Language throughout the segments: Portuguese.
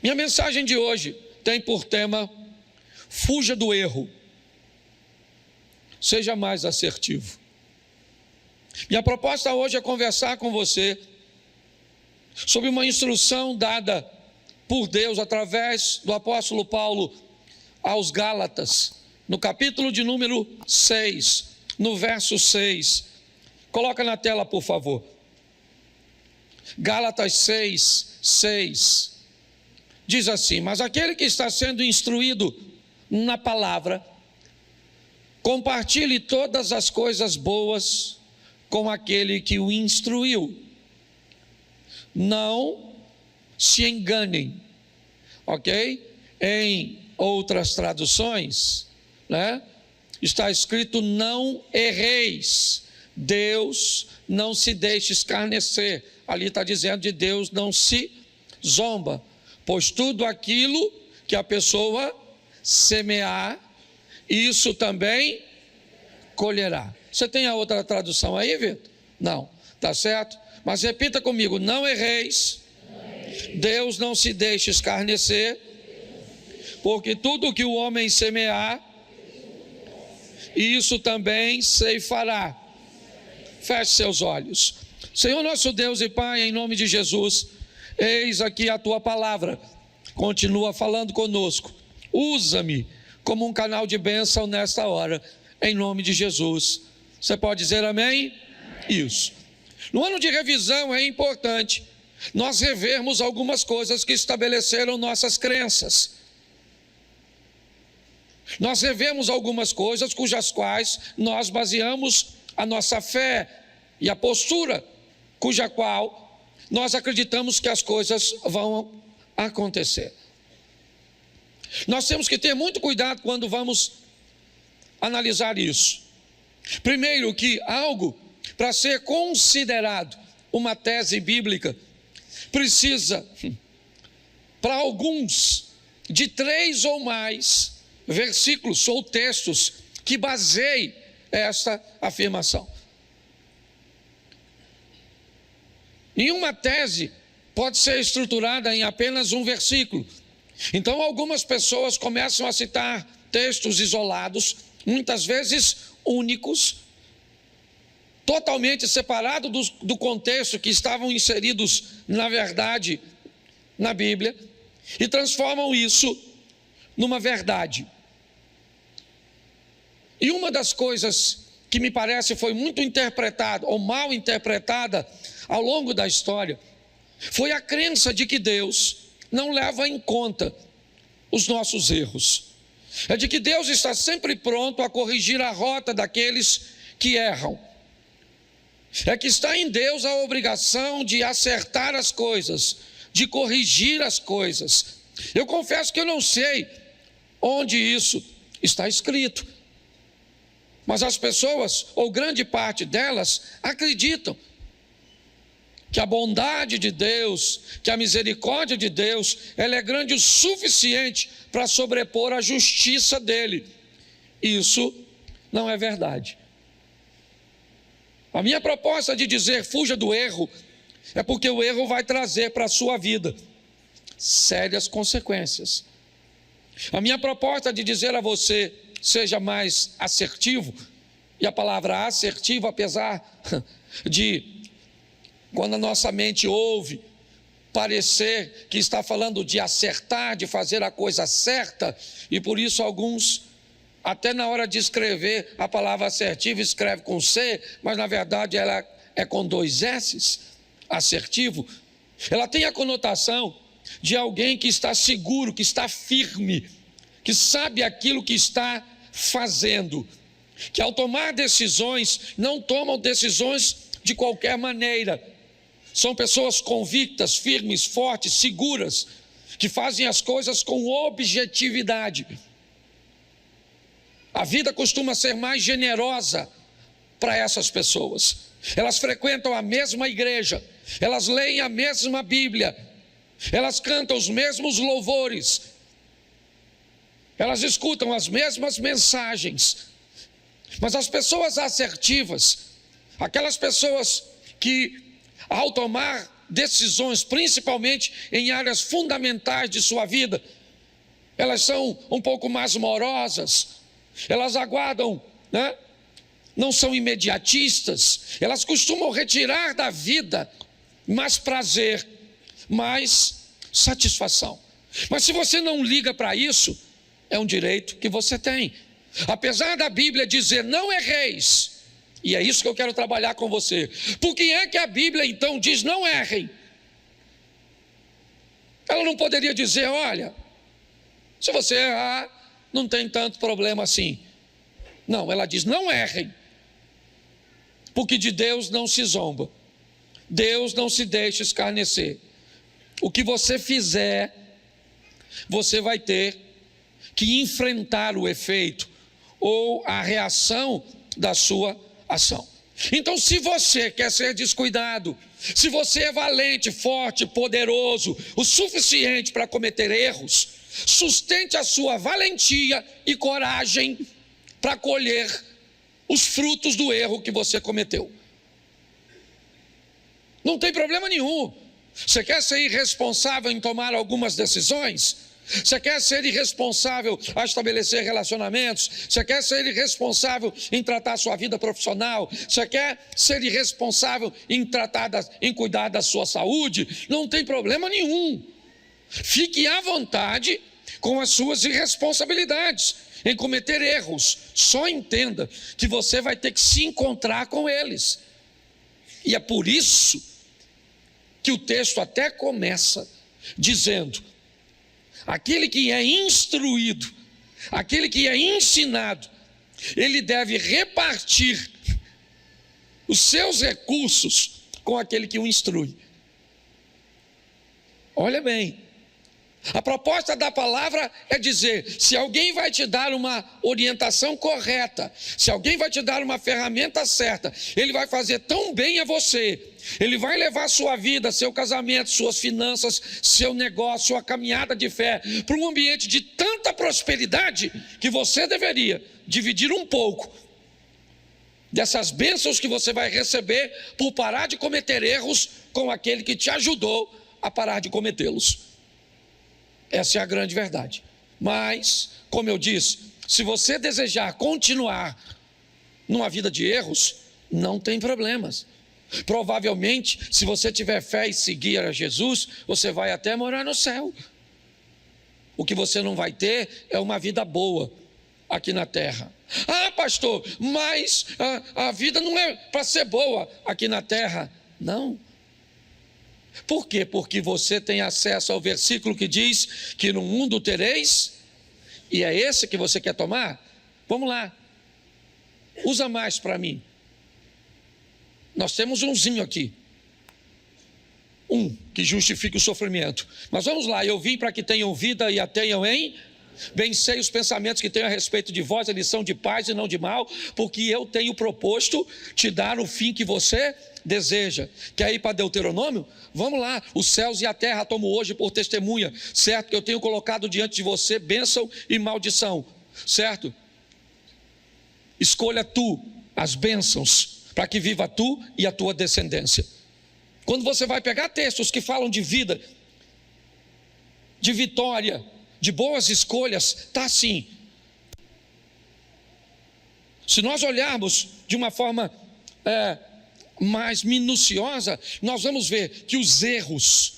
Minha mensagem de hoje tem por tema: fuja do erro, seja mais assertivo. Minha proposta hoje é conversar com você sobre uma instrução dada por Deus através do apóstolo Paulo aos Gálatas, no capítulo de número 6, no verso 6. Coloca na tela, por favor. Gálatas 6, 6. Diz assim: mas aquele que está sendo instruído na palavra, compartilhe todas as coisas boas com aquele que o instruiu. Não se enganem, ok? Em outras traduções, está escrito: não erreis. Deus não se deixa escarnecer. Ali está dizendo de Deus não se zomba, pois tudo aquilo que a pessoa semear, isso também colherá. Você tem a outra tradução aí, Vitor? Não, tá certo? Mas repita comigo: não erreis, Deus não se deixa escarnecer, porque tudo que o homem semear, isso também ceifará. Feche seus olhos. Senhor nosso Deus e Pai, em nome de Jesus, eis aqui a tua palavra, continua falando conosco. Usa-me como um canal de bênção nesta hora, em nome de Jesus. Você pode dizer amém? Isso. No ano de revisão é importante nós revermos algumas coisas que estabeleceram nossas crenças. Nós revemos algumas coisas cujas quais nós baseamos a nossa fé e a postura cuja qual nós acreditamos que as coisas vão acontecer. Nós temos que ter muito cuidado quando vamos analisar isso. Primeiro, que algo, para ser considerado uma tese bíblica, precisa, para alguns, de 3 ou mais versículos ou textos que baseiem esta afirmação. Nenhuma tese pode ser estruturada em apenas um versículo. Então, algumas pessoas começam a citar textos isolados, muitas vezes únicos, totalmente separados do contexto que estavam inseridos, na verdade, na Bíblia, e transformam isso numa verdade. E uma das coisas que me parece foi muito interpretada, ou mal interpretada, ao longo da história, foi a crença de que Deus não leva em conta os nossos erros. É de que Deus está sempre pronto a corrigir a rota daqueles que erram. É que está em Deus a obrigação de acertar as coisas, de corrigir as coisas. Eu confesso que eu não sei onde isso está escrito, mas as pessoas, ou grande parte delas, acreditam que a bondade de Deus, que a misericórdia de Deus, ela é grande o suficiente para sobrepor a justiça dele. Isso não é verdade. A minha proposta de dizer fuja do erro é porque o erro vai trazer para a sua vida sérias consequências. A minha proposta de dizer a você seja mais assertivo, e a palavra assertivo, apesar de, quando a nossa mente ouve, parecer que está falando de acertar, de fazer a coisa certa, e por isso alguns, até na hora de escrever a palavra assertivo, escreve com C, mas na verdade ela é com 2 S's, assertivo. Ela tem a conotação de alguém que está seguro, que está firme, que sabe aquilo que está fazendo, que ao tomar decisões, não tomam decisões de qualquer maneira. São pessoas convictas, firmes, fortes, seguras, que fazem as coisas com objetividade. A vida costuma ser mais generosa para essas pessoas. Elas frequentam a mesma igreja, elas leem a mesma Bíblia, elas cantam os mesmos louvores, elas escutam as mesmas mensagens. Mas as pessoas assertivas, aquelas pessoas que, ao tomar decisões, principalmente em áreas fundamentais de sua vida. Elas são um pouco mais morosas, elas aguardam, né? Não são imediatistas, elas costumam retirar da vida mais prazer, mais satisfação. Mas se você não liga para isso, é um direito que você tem. Apesar da Bíblia dizer não erreis, e é isso que eu quero trabalhar com você. Por que é que a Bíblia então diz não errem? Ela não poderia dizer, olha, se você errar, não tem tanto problema assim. Não, ela diz não errem, porque de Deus não se zomba, Deus não se deixa escarnecer. O que você fizer, você vai ter que enfrentar o efeito ou a reação da sua ação. Então, se você quer ser descuidado, se você é valente, forte, poderoso, o suficiente para cometer erros, sustente a sua valentia e coragem para colher os frutos do erro que você cometeu. Não tem problema nenhum. Você quer ser irresponsável em tomar algumas decisões? Você quer ser irresponsável a estabelecer relacionamentos? Você quer ser irresponsável em tratar a sua vida profissional? Você quer ser irresponsável em cuidar da sua saúde? Não tem problema nenhum. Fique à vontade com as suas irresponsabilidades, em cometer erros. Só entenda que você vai ter que se encontrar com eles. E é por isso que o texto até começa dizendo: aquele que é instruído, aquele que é ensinado, ele deve repartir os seus recursos com aquele que o instrui. Olha bem, a proposta da palavra é dizer: se alguém vai te dar uma orientação correta, se alguém vai te dar uma ferramenta certa, ele vai fazer tão bem a você, ele vai levar sua vida, seu casamento, suas finanças, seu negócio, sua caminhada de fé para um ambiente de tanta prosperidade que você deveria dividir um pouco dessas bênçãos que você vai receber por parar de cometer erros com aquele que te ajudou a parar de cometê-los. Essa é a grande verdade. Mas, como eu disse, se você desejar continuar numa vida de erros, não tem problemas. Provavelmente, se você tiver fé e seguir a Jesus, você vai até morar no céu. O que você não vai ter é uma vida boa aqui na terra. Ah, pastor, mas a vida não é para ser boa aqui na terra. Não. Por quê? Porque você tem acesso ao versículo que diz que no mundo tereis, e é esse que você quer tomar? Vamos lá, usa mais para mim. Nós temos umzinho aqui, que justifica o sofrimento. Mas vamos lá, eu vim para que tenham vida e a tenham em... Bem sei os pensamentos que tenho a respeito de vós, eles são de paz e não de mal, porque eu tenho proposto te dar o fim que você deseja. Quer ir para Deuteronômio? Vamos lá, os céus e a terra tomo hoje por testemunha, certo? Que eu tenho colocado diante de você bênção e maldição, certo? Escolha tu as bênçãos, para que viva tu e a tua descendência. Quando você vai pegar textos que falam de vida, de vitória, de boas escolhas, está assim. Se nós olharmos de uma forma mais minuciosa, nós vamos ver que os erros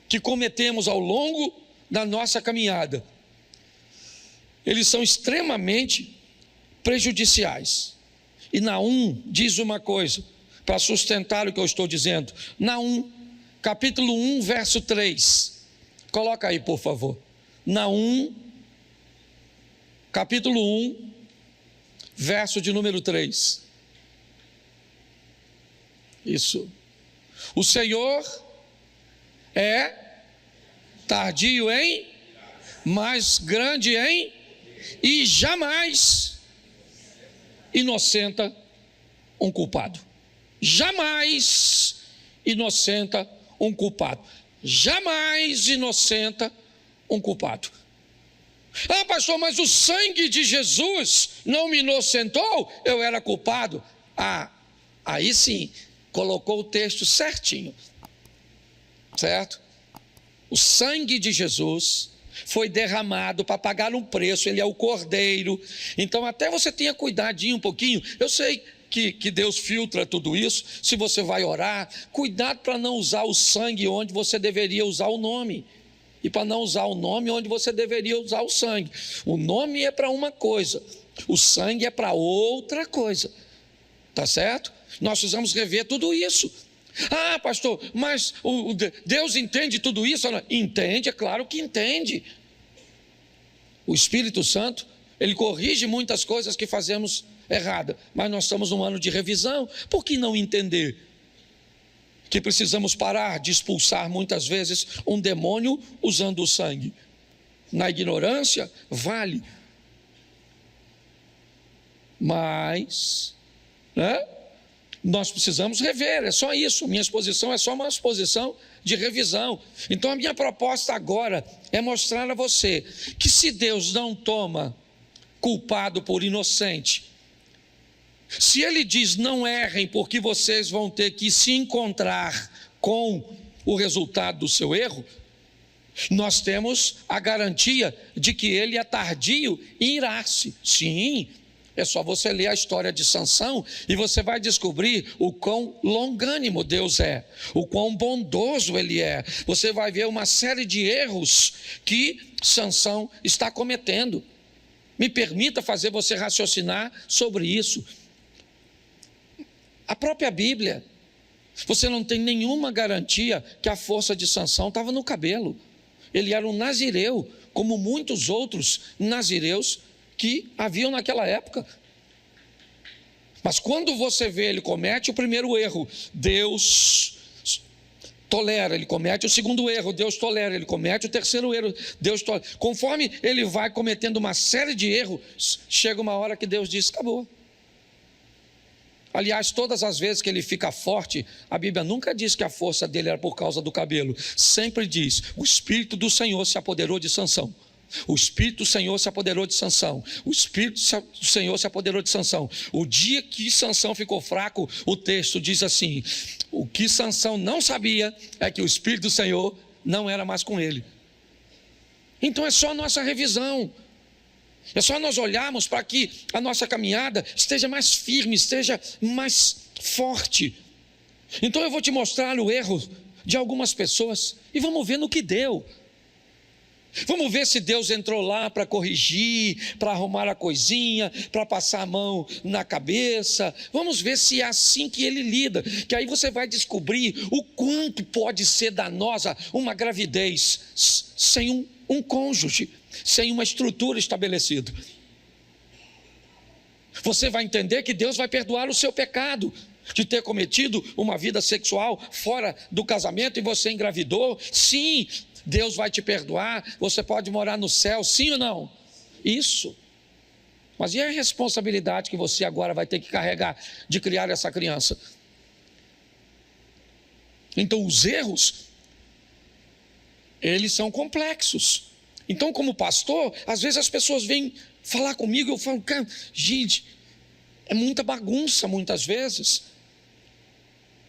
que cometemos ao longo da nossa caminhada, eles são extremamente prejudiciais. E Naum diz uma coisa, para sustentar o que eu estou dizendo. Naum, capítulo 1, verso 3. Coloca aí, por favor. Naum, capítulo 1, verso de número 3. Isso. O Senhor é tardio em, mas grande em, e jamais inocenta um culpado. Jamais inocenta um culpado. Jamais inocenta um culpado. Ah, pastor, mas o sangue de Jesus não me inocentou? Eu era culpado. Ah, aí sim, colocou o texto certinho. certo? O sangue de Jesus foi derramado para pagar um preço, ele é o cordeiro. Então até você tenha cuidadinho um pouquinho. Eu sei que Deus filtra tudo isso. Se você vai orar, cuidado para não usar o sangue onde você deveria usar o nome, e para não usar o nome onde você deveria usar o sangue. O nome é para uma coisa, o sangue é para outra coisa, tá certo? Nós precisamos rever tudo isso. Ah, pastor, mas Deus entende tudo isso? Entende, é claro que entende. O Espírito Santo, ele corrige muitas coisas que fazemos errada, mas nós estamos num ano de revisão. Por que não entender que precisamos parar de expulsar muitas vezes um demônio usando o sangue? Na ignorância, vale. Mas, né? Nós precisamos rever, é só isso. Minha exposição é só uma exposição de revisão. Então a minha proposta agora é mostrar a você que se Deus não toma culpado por inocente, se Ele diz não errem porque vocês vão ter que se encontrar com o resultado do seu erro, nós temos a garantia de que Ele é tardio em irar-se. Sim, é só você ler a história de Sansão e você vai descobrir o quão longânimo Deus é, o quão bondoso Ele é. Você vai ver uma série de erros que Sansão está cometendo. Me permita fazer você raciocinar sobre isso. A própria Bíblia, você não tem nenhuma garantia que a força de Sansão estava no cabelo. Ele era um nazireu, como muitos outros nazireus que haviam naquela época. Mas quando você vê ele comete o primeiro erro, Deus tolera, ele comete o segundo erro, Deus tolera, ele comete o terceiro erro, Deus tolera. Conforme ele vai cometendo uma série de erros, chega uma hora que Deus diz, acabou. Aliás, todas as vezes que ele fica forte, a Bíblia nunca diz que a força dele era por causa do cabelo. Sempre diz, o Espírito do Senhor se apoderou de Sansão. O Espírito do Senhor se apoderou de Sansão. O Espírito do Senhor se apoderou de Sansão. O dia que Sansão ficou fraco, o texto diz assim, o que Sansão não sabia é que o Espírito do Senhor não era mais com ele. Então é só nossa revisão. É só nós olharmos para que a nossa caminhada esteja mais firme, esteja mais forte. Então eu vou te mostrar o erro de algumas pessoas e vamos ver no que deu. Vamos ver se Deus entrou lá para corrigir, para arrumar a coisinha, para passar a mão na cabeça. Vamos ver se é assim que Ele lida, que aí você vai descobrir o quanto pode ser danosa uma gravidez sem um cônjuge, sem uma estrutura estabelecida. Você vai entender que Deus vai perdoar o seu pecado de ter cometido uma vida sexual fora do casamento e você engravidou. Sim, Deus vai te perdoar, você pode morar no céu, sim ou não? Isso. Mas e a responsabilidade que você agora vai ter que carregar de criar essa criança? Então os erros, eles são complexos. Então como pastor, às vezes as pessoas vêm falar comigo e eu falo, cara, gente, é muita bagunça muitas vezes.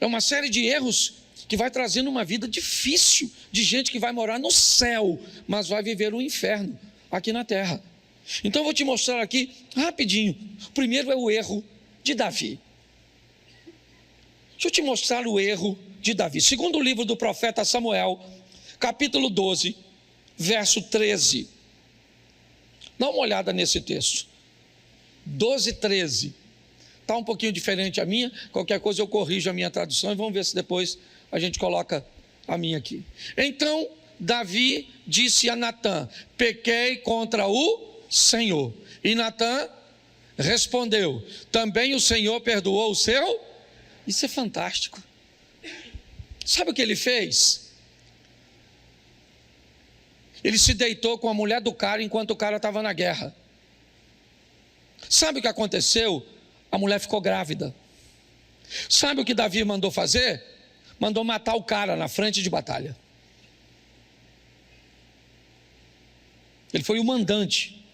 É uma série de erros que vai trazendo uma vida difícil, de gente que vai morar no céu, mas vai viver o inferno aqui na terra. Então eu vou te mostrar aqui, rapidinho, o primeiro é o erro de Davi. Deixa eu te mostrar o erro de Davi. Segundo o livro do profeta Samuel, capítulo 12, verso 13. Dá uma olhada nesse texto. 12, 13. Está um pouquinho diferente a minha, qualquer coisa eu corrijo a minha tradução e vamos ver se depois a gente coloca a minha aqui. Então Davi disse a Natã, pequei contra o Senhor. E Natã respondeu, também o Senhor perdoou o seu? Isso é fantástico. Sabe o que ele fez? Ele se deitou com a mulher do cara enquanto o cara estava na guerra. Sabe o que aconteceu? A mulher ficou grávida. Sabe o que Davi mandou fazer? Mandou matar o cara na frente de batalha. Ele foi o mandante.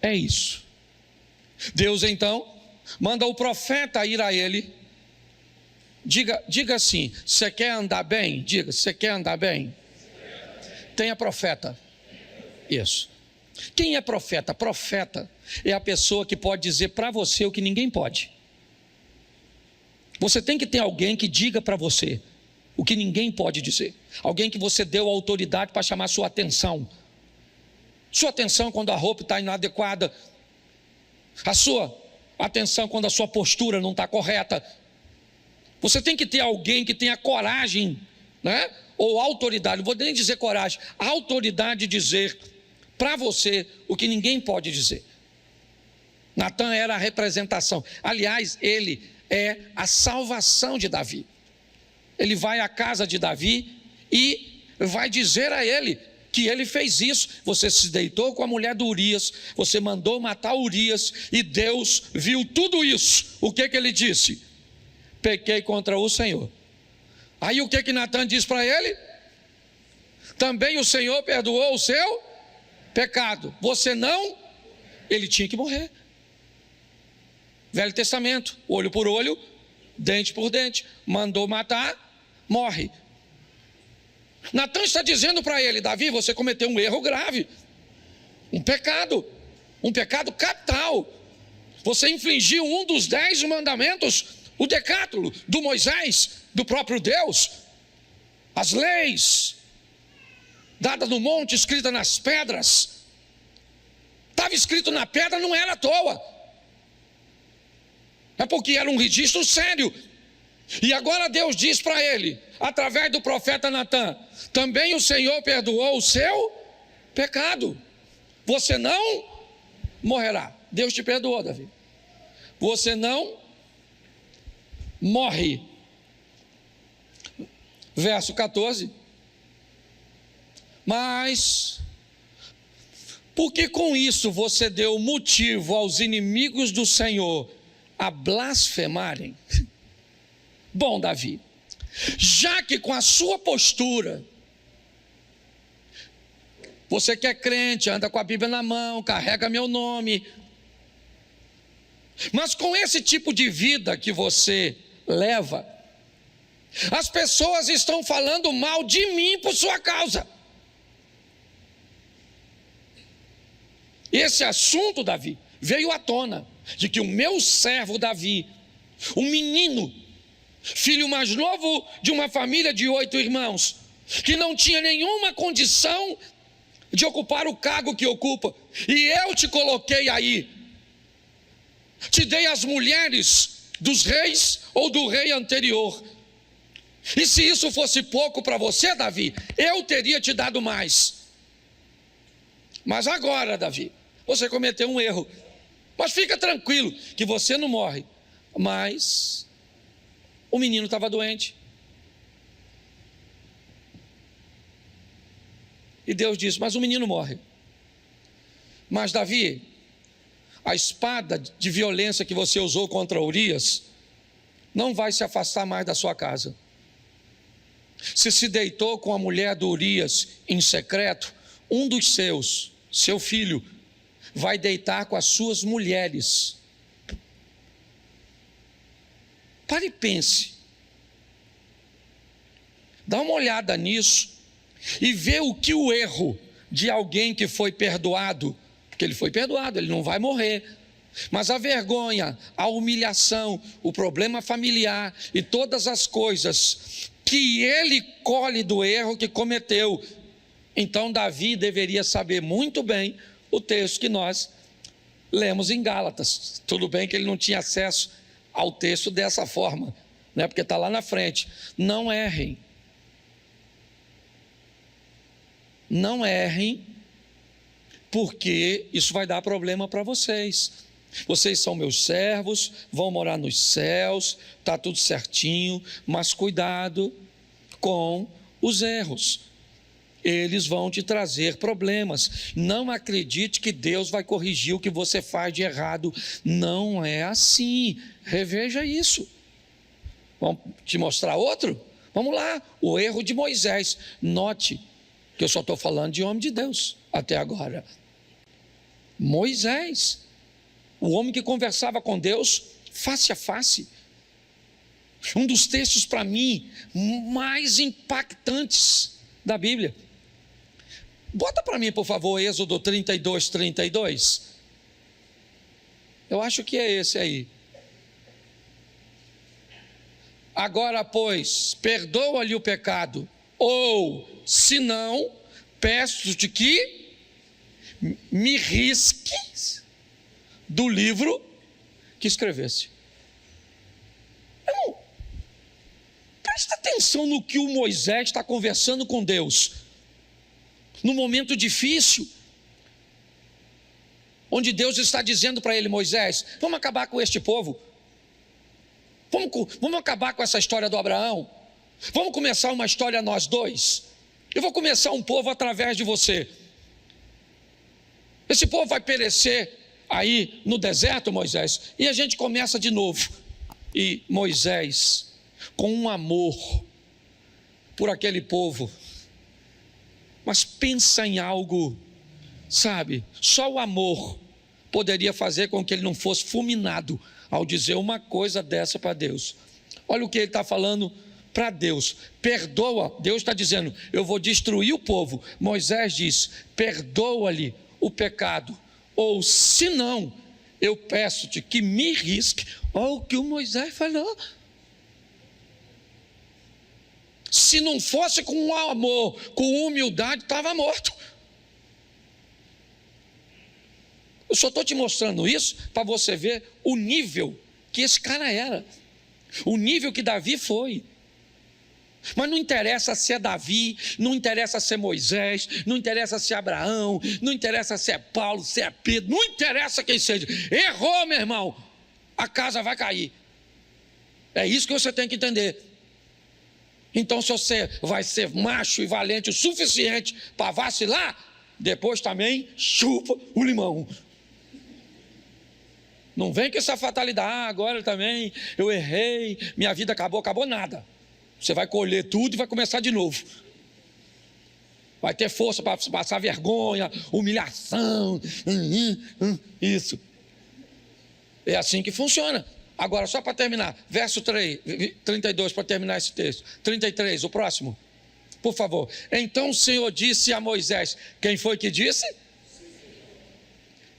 É isso. Deus então manda o profeta ir a ele Diga assim: você quer andar bem? Diga, você quer andar bem? Tenha profeta. Isso. Quem é profeta? Profeta é a pessoa que pode dizer para você o que ninguém pode. Você tem que ter alguém que diga para você o que ninguém pode dizer. Alguém que você deu autoridade para chamar sua atenção. Sua atenção quando a roupa está inadequada. A sua atenção quando a sua postura não está correta. Você tem que ter alguém que tenha coragem, né? Ou autoridade, não vou nem dizer coragem, autoridade de dizer para você o que ninguém pode dizer. Natan era a representação. Aliás, ele é a salvação de Davi. Ele vai à casa de Davi e vai dizer a ele que ele fez isso. Você se deitou com a mulher de Urias, você mandou matar Urias, e Deus viu tudo isso. O que ele disse? Pequei contra o Senhor. Aí o que Natan diz para ele? Também o Senhor perdoou o seu pecado. Você não? Ele tinha que morrer. Velho Testamento, olho por olho, dente por dente. Mandou matar, morre. Natan está dizendo para ele: Davi, você cometeu um erro grave, um pecado capital. Você infringiu um dos 10 mandamentos, o decátulo do Moisés, do próprio Deus. As leis dadas no monte, escritas nas pedras. Estava escrito na pedra, não era à toa. É porque era um registro sério. E agora Deus diz para ele, através do profeta Natan: também o Senhor perdoou o seu pecado. Você não morrerá. Deus te perdoou, Davi. Você não morre. Verso 14. Mas, porque com isso você deu motivo aos inimigos do Senhor a blasfemarem? Bom, Davi, já que com a sua postura, você que é crente, anda com a Bíblia na mão, carrega meu nome, mas com esse tipo de vida que você leva, as pessoas estão falando mal de mim por sua causa. Esse assunto, Davi, veio à tona, de que o meu servo Davi, um menino, filho mais novo de uma família de 8 irmãos, que não tinha nenhuma condição de ocupar o cargo que ocupa, e eu te coloquei aí, te dei as mulheres dos reis ou do rei anterior, e se isso fosse pouco para você, Davi, eu teria te dado mais. Mas agora, Davi, você cometeu um erro. Mas fica tranquilo que você não morre. Mas o menino estava doente. E Deus disse: mas o menino morre. Mas Davi, a espada de violência que você usou contra Urias não vai se afastar mais da sua casa. Se deitou com a mulher de Urias em secreto, um dos seus, seu filho, vai deitar com as suas mulheres. Pare e pense. Dá uma olhada nisso e vê o que o erro de alguém que foi perdoado, porque ele foi perdoado, ele não vai morrer, mas a vergonha, a humilhação, o problema familiar e todas as coisas que ele colhe do erro que cometeu. Então Davi deveria saber muito bem o texto que nós lemos em Gálatas. Tudo bem que ele não tinha acesso ao texto dessa forma, né? Porque está lá na frente. Não errem. Não errem, porque isso vai dar problema para vocês. Vocês são meus servos, vão morar nos céus, está tudo certinho, mas cuidado com os erros. Eles vão te trazer problemas. Não acredite que Deus vai corrigir o que você faz de errado. Não é assim. Reveja isso. Vamos te mostrar outro? Vamos lá. O erro de Moisés. Note que eu só estou falando de homem de Deus até agora. Moisés, o homem que conversava com Deus face a face. Um dos textos para mim mais impactantes da Bíblia. Bota para mim, por favor, Êxodo 32, 32. Eu acho que é esse aí. Agora, pois, perdoa-lhe o pecado, ou, se não, peço-te que me risques do livro que escrevesse. Irmão, presta atenção no que o Moisés está conversando com Deus. No momento difícil, onde Deus está dizendo para ele: Moisés, vamos acabar com este povo. Vamos acabar com essa história do Abraão. Vamos começar uma história nós dois. Eu vou começar um povo através de você. Esse povo vai perecer aí no deserto, Moisés, e a gente começa de novo. E Moisés, com um amor por aquele povo, mas pensa em algo, sabe, só o amor poderia fazer com que ele não fosse fulminado ao dizer uma coisa dessa para Deus. Olha o que ele está falando para Deus: perdoa. Deus está dizendo: eu vou destruir o povo. Moisés diz: perdoa-lhe o pecado, ou se não, eu peço-te que me risque. Olha o que o Moisés falou. Se não fosse com amor, com humildade, estava morto. Eu só estou te mostrando isso para você ver o nível que esse cara era, o nível que Davi foi. Mas não interessa se é Davi, não interessa se é Moisés, não interessa se é Abraão, não interessa se é Paulo, se é Pedro, não interessa quem seja. Errou, meu irmão, a casa vai cair. É isso que você tem que entender. Então, se você vai ser macho e valente o suficiente para vacilar, depois também chupa o limão. Não vem com essa fatalidade: agora também eu errei, minha vida acabou. Acabou nada. Você vai colher tudo e vai começar de novo. Vai ter força para passar vergonha, humilhação. Isso. É assim que funciona. Agora, só para terminar, verso 32, para terminar esse texto. 33, o próximo. Por favor. Então o Senhor disse a Moisés. Quem foi que disse?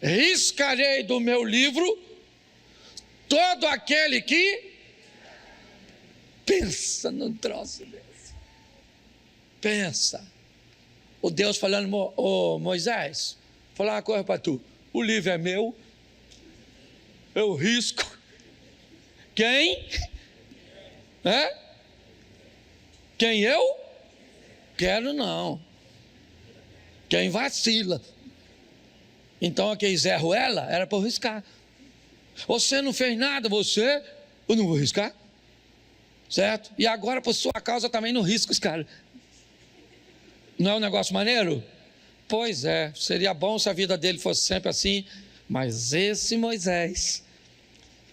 Riscarei do meu livro todo aquele que pensa num troço desse. Pensa. O Deus falando: Moisés, vou falar uma coisa para tu. O livro é meu, eu risco. Quem? Quem eu? Quero não. Quem vacila. Então aquele Zé Ruela era para eu riscar. Você não fez nada, eu não vou riscar. Certo? E agora, por sua causa, também não risco os caras. Não é um negócio maneiro? Pois é, seria bom se a vida dele fosse sempre assim. Mas esse Moisés,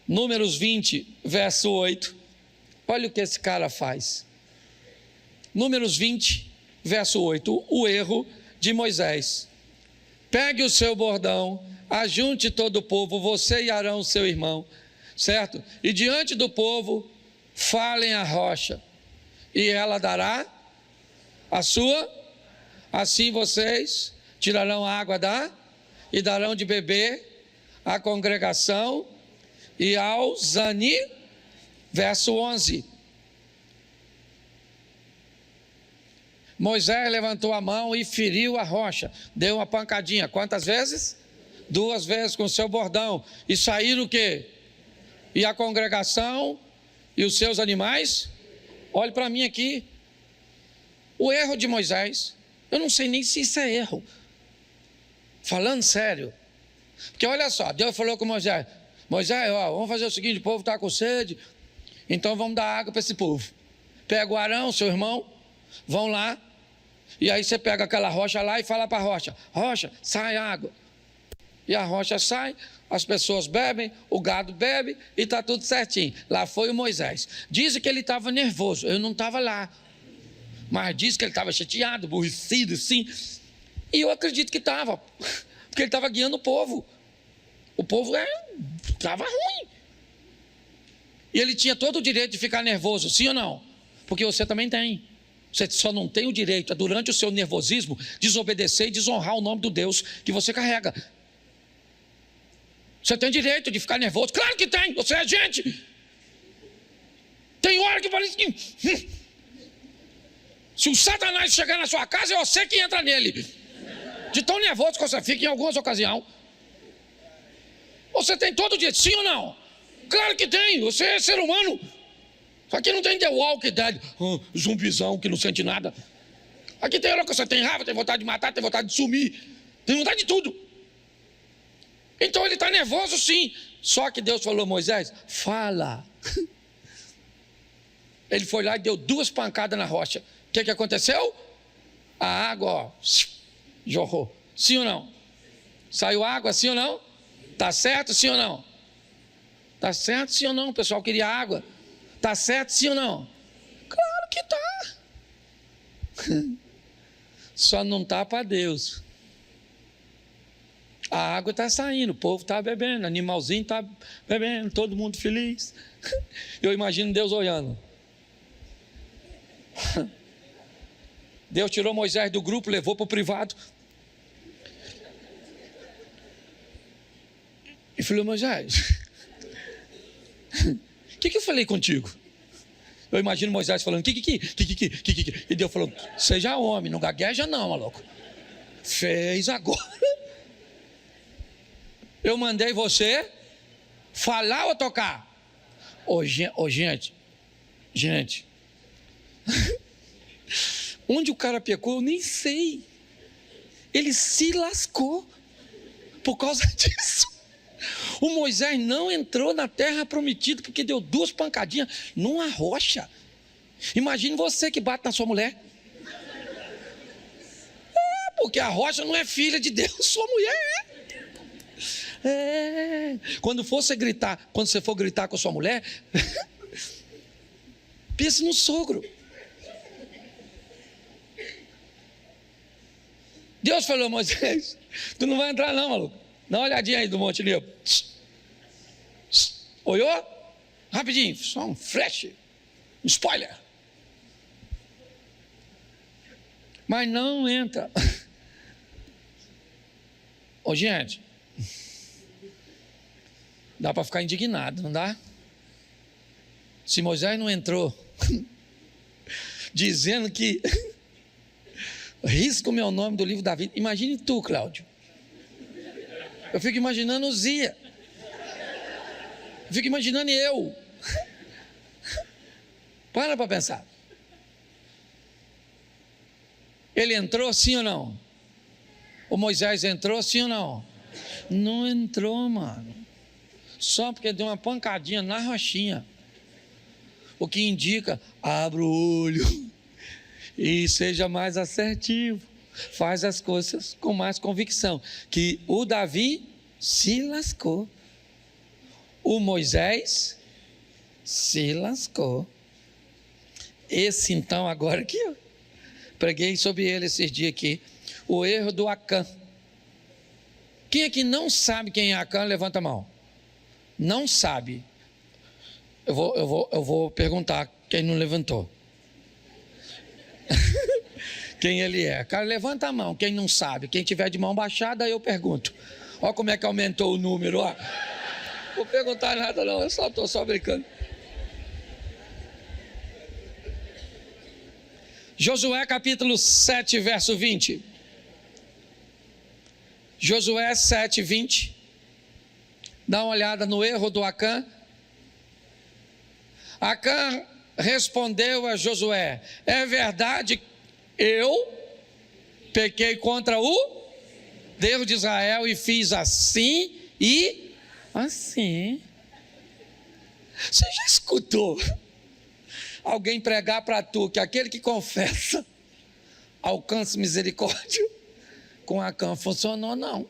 Números 20, verso 8, olha o que esse cara faz. Números 20, verso 8, o erro de Moisés. Pegue o seu bordão, ajunte todo o povo, você e Arão, seu irmão, certo? E diante do povo, falem a rocha, e ela dará a sua, assim vocês tirarão a água e darão de beber à congregação e ao Zani. Verso 11. Moisés levantou a mão e feriu a rocha, deu uma pancadinha. Quantas vezes? 2 vezes com o seu bordão. E saíram o quê? E a congregação e os seus animais? Olhe para mim aqui. O erro de Moisés, eu não sei nem se isso é erro. Falando sério. Porque olha só, Deus falou com Moisés: Moisés, vamos fazer o seguinte, o povo está com sede, então vamos dar água para esse povo. Pega o Arão, seu irmão, vão lá, e aí você pega aquela rocha lá e fala para a rocha: rocha, sai água. E a rocha sai, as pessoas bebem, o gado bebe e está tudo certinho. Lá foi o Moisés. Dizem que ele estava nervoso, eu não estava lá, mas diz que ele estava chateado, aborrecido, assim. E eu acredito que estava, porque ele estava guiando o povo. O povo estava ruim. E ele tinha todo o direito de ficar nervoso, sim ou não? Porque você também tem. Você só não tem o direito, durante o seu nervosismo, desobedecer e desonrar o nome do Deus que você carrega. Você tem direito de ficar nervoso? Claro que tem, você é gente. Tem hora que parece que... Se o Satanás chegar na sua casa, é você que entra nele. De tão nervoso que você fica em algumas ocasiões. Você tem todo o direito, sim ou não? Claro que tem, você é ser humano. Aqui não tem The Walking Dead, zumbizão que não sente nada. Aqui tem hora que você tem raiva, tem vontade de matar, tem vontade de sumir, tem vontade de tudo. Então ele está nervoso sim. Só que Deus falou: Moisés, fala. Ele foi lá e deu 2 pancadas na rocha. O que aconteceu? A água, ó, jorrou. Sim ou não? Saiu água, sim ou não? Está certo, sim ou não? Está certo, sim ou não? O pessoal queria água. Está certo, sim ou não? Claro que está. Só não está para Deus. A água está saindo, o povo está bebendo, animalzinho está bebendo, todo mundo feliz. Eu imagino Deus olhando. Deus tirou Moisés do grupo, levou para o privado. E falou: Moisés, o que eu falei contigo? Eu imagino Moisés falando: que. E Deus falou: seja homem, não gagueja não, maluco. Fez agora. Eu mandei você falar ou tocar? Gente. Onde o cara pecou, eu nem sei. Ele se lascou por causa disso. O Moisés não entrou na terra prometida porque deu 2 pancadinhas numa rocha. Imagine você que bate na sua mulher. Porque a rocha não é filha de Deus, sua mulher é. Quando você for gritar com a sua mulher, pense no sogro. Deus falou: Moisés, tu não vai entrar não, maluco. Dá uma olhadinha aí do Monte Nebo. Olhou? Rapidinho, só um flash, um spoiler. Mas não entra. Gente, dá para ficar indignado, não dá? Se Moisés não entrou, dizendo que risca o meu nome do livro da vida. Imagine tu, Cláudio. Eu fico imaginando o Zia. Eu fico imaginando eu. Para pensar. Ele entrou, sim ou não? O Moisés entrou, sim ou não? Não entrou, mano. Só porque deu uma pancadinha na rochinha. O que indica: abra o olho e seja mais assertivo. Faz as coisas com mais convicção. Que o Davi se lascou. O Moisés se lascou. Esse então agora aqui, ó, preguei sobre ele esses dias aqui. O erro do Acã. Quem é que não sabe quem é Acã? Levanta a mão. Não sabe. Eu vou perguntar quem não levantou. Quem ele é? Cara, levanta a mão, quem não sabe. Quem tiver de mão baixada, eu pergunto. Olha como é que aumentou o número, ó. Não vou perguntar nada não, eu estou só brincando. Josué capítulo 7, verso 20. Josué 7, 20. Dá uma olhada no erro do Acã. Acã respondeu a Josué: é verdade, eu pequei contra o Deus de Israel e fiz assim e assim. Você já escutou alguém pregar para tu que aquele que confessa alcança misericórdia? Com Acã funcionou não.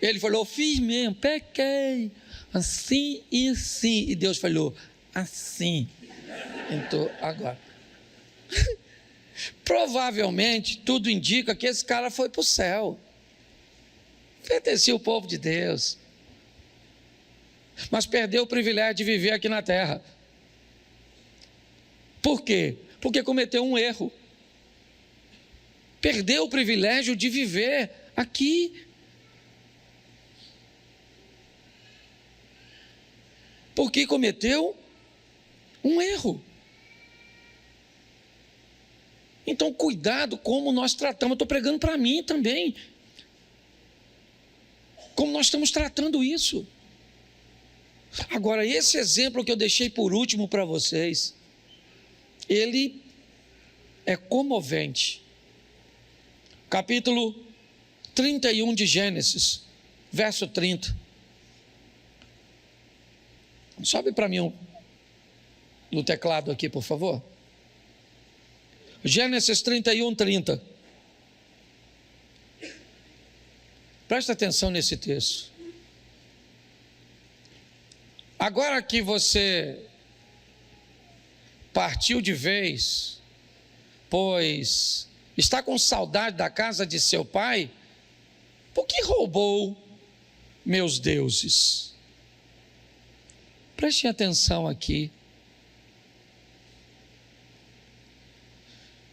Ele falou: fiz mesmo, pequei assim e assim. E Deus falou: assim. Então agora provavelmente tudo indica que esse cara foi para o céu, pertencia ao povo de Deus. mas perdeu o privilégio de viver aqui na terra. Por quê? Porque cometeu um erro. Perdeu o privilégio de viver aqui. Porque cometeu um erro. Então, cuidado como nós tratamos. Eu estou pregando para mim também. Como nós estamos tratando isso. Agora, esse exemplo que eu deixei por último para vocês, ele é comovente. Capítulo 31 de Gênesis, verso 30. Sobe para mim no teclado aqui, por favor. Gênesis 31, 30. Presta atenção nesse texto. Agora que você partiu de vez, pois está com saudade da casa de seu pai, por que roubou meus deuses? Prestem atenção aqui.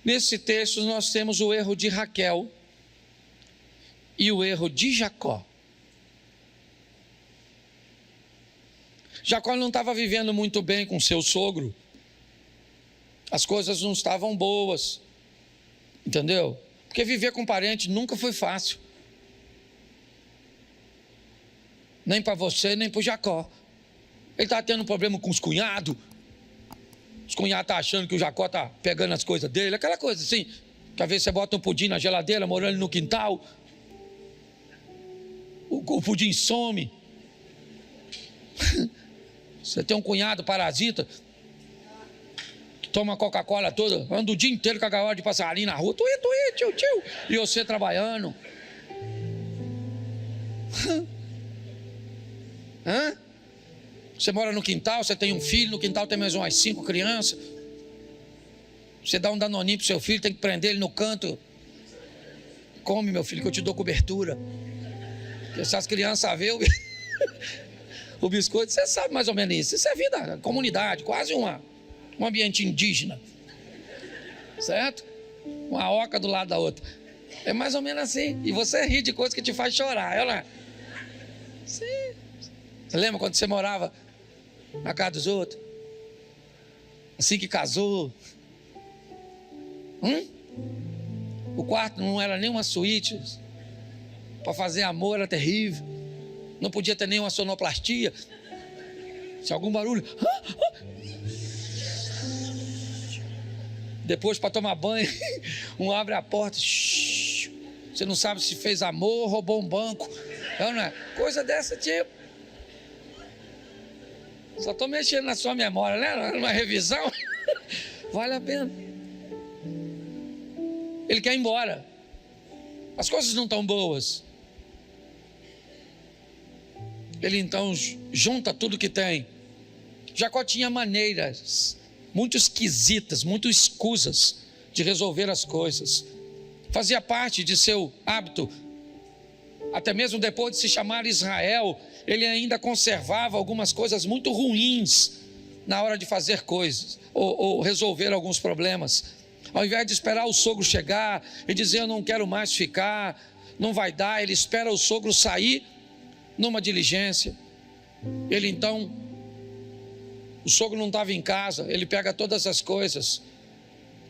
Nesse texto nós temos o erro de Raquel e o erro de Jacó. Jacó não estava vivendo muito bem com seu sogro. As coisas não estavam boas. Entendeu? Porque viver com parente nunca foi fácil. Nem para você, nem para o Jacó. Ele está tendo um problema com os cunhados. Os cunhados estão achando que o Jacó está pegando as coisas dele. Aquela coisa assim, que às vezes você bota um pudim na geladeira, morando no quintal. O pudim some. Você tem um cunhado parasita, que toma Coca-Cola toda, anda o dia inteiro com a gaiola de passarinho na rua. Tuí, tio. E você trabalhando. Hã? Você mora no quintal, você tem um filho, no quintal tem mais umas 5 crianças. Você dá um danoninho pro seu filho, tem que prender ele no canto. Come, meu filho, que eu te dou cobertura. Porque se as crianças verem o biscoito, você sabe mais ou menos isso. Isso é vida, comunidade, quase um ambiente indígena. Certo? Uma oca do lado da outra. É mais ou menos assim. E você ri de coisa que te faz chorar. Olha. Sim. Você lembra quando você morava na casa dos outros? Assim que casou. O quarto não era nem uma suíte. Para fazer amor era terrível. Não podia ter nenhuma sonoplastia. Se algum barulho. Depois, para tomar banho, um abre a porta. Você não sabe se fez amor ou roubou um banco. Não é? Coisa dessa tipo. Só estou mexendo na sua memória, né? Numa revisão. Vale a pena. Ele quer ir embora. As coisas não estão boas. Ele então junta tudo que tem. Jacó tinha maneiras muito esquisitas, muito escusas de resolver as coisas. Fazia parte de seu hábito. Até mesmo depois de se chamar Israel, ele ainda conservava algumas coisas muito ruins na hora de fazer coisas ou resolver alguns problemas. Ao invés de esperar o sogro chegar e dizer eu não quero mais ficar, não vai dar, ele espera o sogro sair numa diligência. Ele então, o sogro não estava em casa, ele pega todas as coisas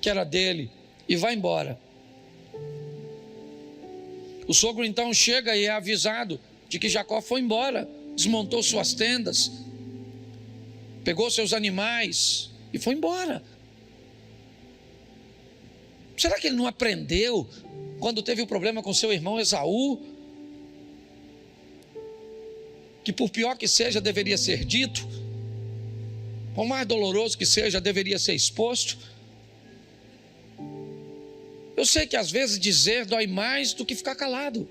que era dele e vai embora. O sogro então chega e é avisado de que Jacó foi embora, desmontou suas tendas, pegou seus animais e foi embora. Será que ele não aprendeu quando teve o problema com seu irmão Esaú? Que por pior que seja, deveria ser dito, por mais doloroso que seja, deveria ser exposto. Eu sei que às vezes dizer dói mais do que ficar calado.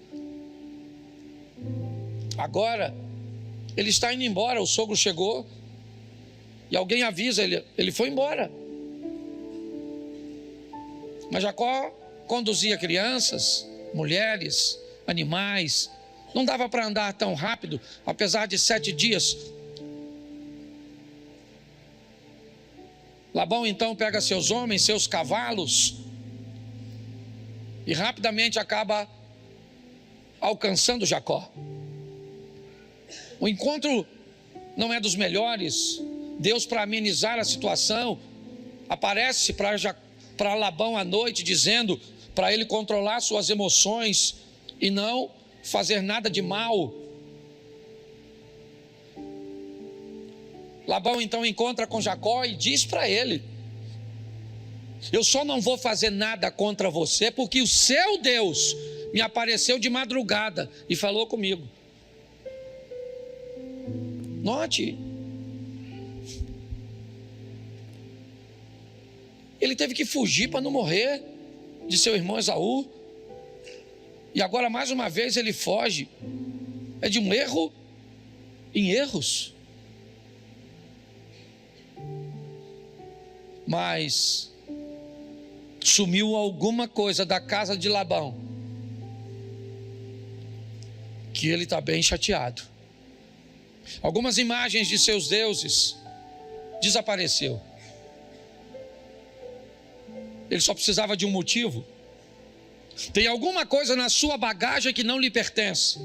Agora, ele está indo embora, o sogro chegou, e alguém avisa, ele foi embora. Mas Jacó conduzia crianças, mulheres, animais. Não dava para andar tão rápido, apesar de 7 dias Labão então pega seus homens, seus cavalos, e rapidamente acaba alcançando Jacó. O encontro não é dos melhores. Deus, para amenizar a situação, aparece para Labão à noite, dizendo para ele controlar suas emoções e não fazer nada de mal. Labão então encontra com Jacó e diz para ele: eu só não vou fazer nada contra você, porque o seu Deus me apareceu de madrugada e falou comigo. Note, ele teve que fugir para não morrer de seu irmão Esaú, e agora mais uma vez ele foge. É de um erro em erros. Mas sumiu alguma coisa da casa de Labão, que ele está bem chateado. Algumas imagens de seus deuses desapareceu. Ele só precisava de um motivo. Tem alguma coisa na sua bagagem que não lhe pertence.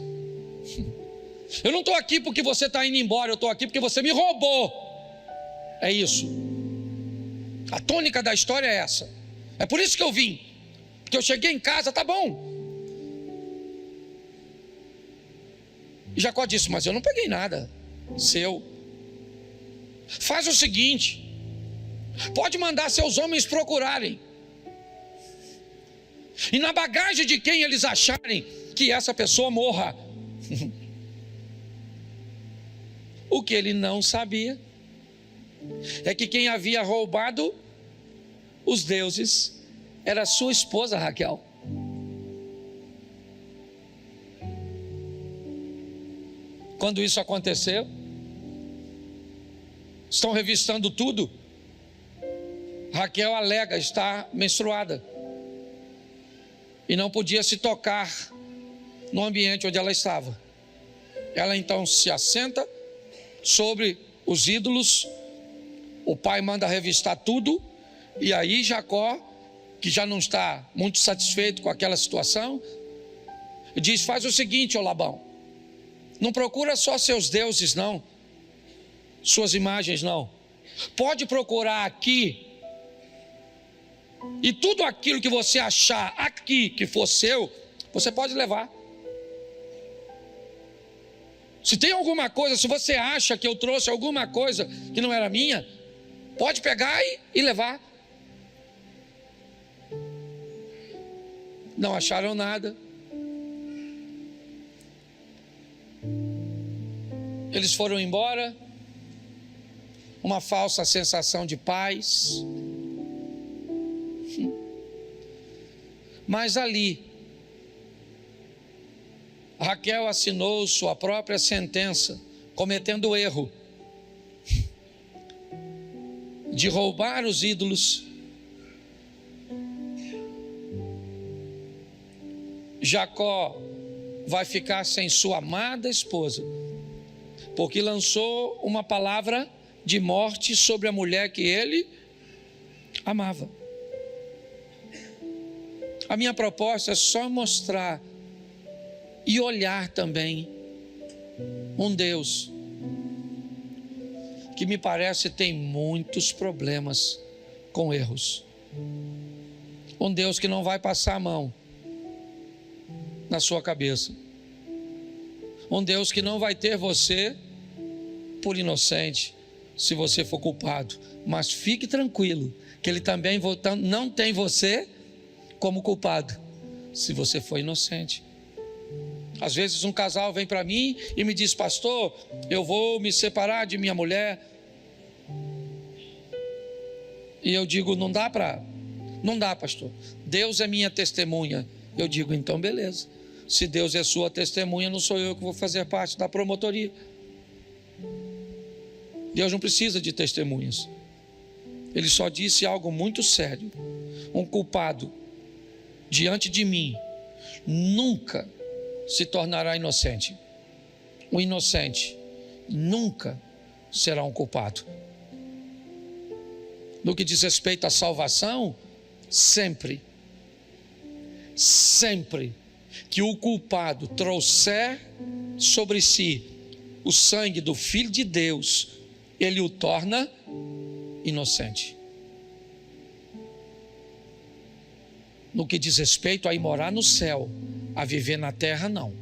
Eu não estou aqui porque você está indo embora, eu estou aqui porque você me roubou. É isso. A tônica da história é essa. É por isso que eu vim. Porque eu cheguei em casa, tá bom. E Jacó disse: mas eu não peguei nada seu. Faz o seguinte: pode mandar seus homens procurarem, e na bagagem de quem eles acharem, que essa pessoa morra. O que ele não sabia é que quem havia roubado os deuses era sua esposa Raquel. Quando isso aconteceu, estão revistando tudo. Raquel alega estar menstruada e não podia se tocar no ambiente onde ela estava. Ela então se assenta sobre os ídolos. O pai manda revistar tudo, e aí Jacó, que já não está muito satisfeito com aquela situação, diz: faz o seguinte, ô Labão, não procura só seus deuses não, suas imagens não, pode procurar aqui, e tudo aquilo que você achar aqui que for seu, você pode levar. Se tem alguma coisa, se você acha que eu trouxe alguma coisa que não era minha, pode pegar e levar. Não acharam nada. Eles foram embora. Uma falsa sensação de paz. Mas ali, Raquel assinou sua própria sentença, cometendo o erro de roubar os ídolos. Jacó vai ficar sem sua amada esposa, porque lançou uma palavra de morte sobre a mulher que ele amava. A minha proposta é só mostrar e olhar também um Deus que me parece tem muitos problemas com erros. Um Deus que não vai passar a mão na sua cabeça. Um Deus que não vai ter você por inocente se você for culpado. Mas fique tranquilo que Ele também não tem você como culpado se você for inocente. Às vezes um casal vem para mim e me diz: pastor, eu vou me separar de minha mulher. E eu digo: não dá, pastor. Deus é minha testemunha. Eu digo: então beleza. Se Deus é sua testemunha, não sou eu que vou fazer parte da promotoria. Deus não precisa de testemunhas. Ele só disse algo muito sério: um culpado diante de mim nunca se tornará inocente. Um inocente nunca será um culpado. no que diz respeito à salvação, sempre que o culpado trouxer sobre si o sangue do Filho de Deus, ele o torna inocente. No que diz respeito a ir morar no céu, a viver na terra, não.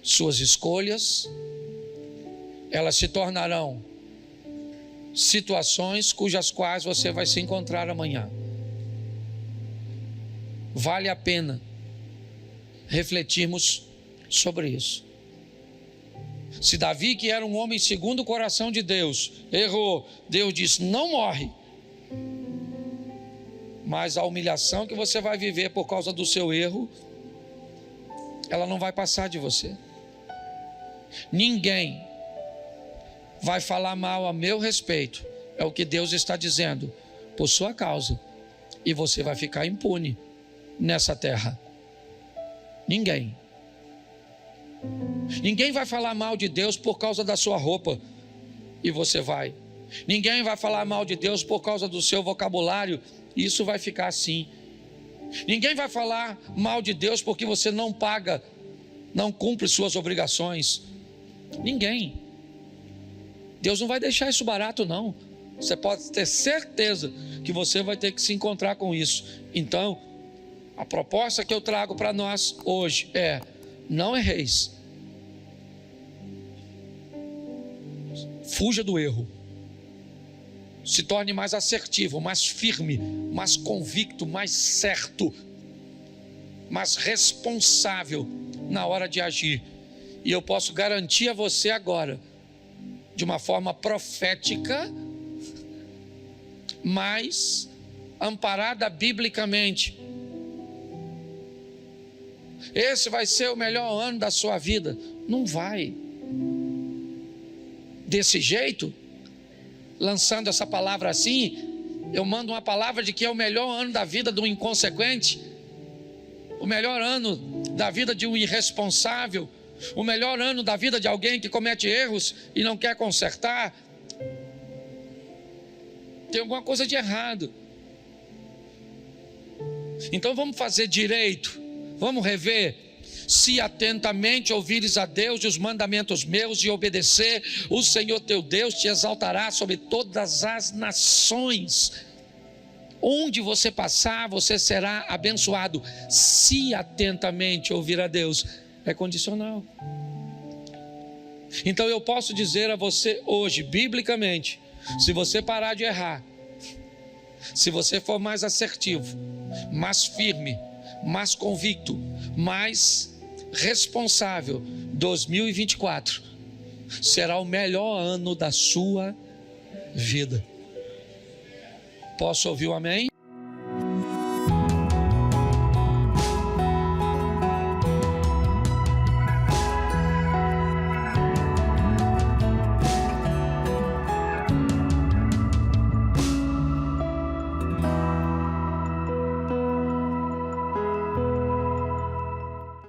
Suas escolhas, elas se tornarão situações cujas quais você vai se encontrar amanhã. Vale a pena refletirmos sobre isso. Se Davi, que era um homem segundo o coração de Deus, errou, Deus disse: não morre. Mas a humilhação que você vai viver por causa do seu erro, ela não vai passar de você. Ninguém vai falar mal a meu respeito, é o que Deus está dizendo, por sua causa, e você vai ficar impune nessa terra. Ninguém vai falar mal de Deus por causa da sua roupa, e você vai. Ninguém vai falar mal de Deus por causa do seu vocabulário, e isso vai ficar assim. Ninguém vai falar mal de Deus porque você não paga, não cumpre suas obrigações. Ninguém. Deus não vai deixar isso barato, não. Você pode ter certeza que você vai ter que se encontrar com isso. Então, a proposta que eu trago para nós hoje é: não erreis. Fuja do erro. Se torne mais assertivo, mais firme, mais convicto, mais certo, mais responsável na hora de agir. E eu posso garantir a você agora, de uma forma profética, mas amparada biblicamente, esse vai ser o melhor ano da sua vida. Não vai. Desse jeito, lançando essa palavra assim, eu mando uma palavra de que é o melhor ano da vida do inconsequente, o melhor ano da vida de um irresponsável, o melhor ano da vida de alguém que comete erros e não quer consertar. Tem alguma coisa de errado. Então vamos fazer direito, vamos rever. Se atentamente ouvires a Deus e os mandamentos meus e obedecer, o Senhor teu Deus te exaltará sobre todas as nações. Onde você passar, você será abençoado. Se atentamente ouvir a Deus, é condicional. Então eu posso dizer a você hoje, biblicamente, se você parar de errar, se você for mais assertivo, mais firme, mais convicto, mais responsável, 2024 será o melhor ano da sua vida. Posso ouvir um amém?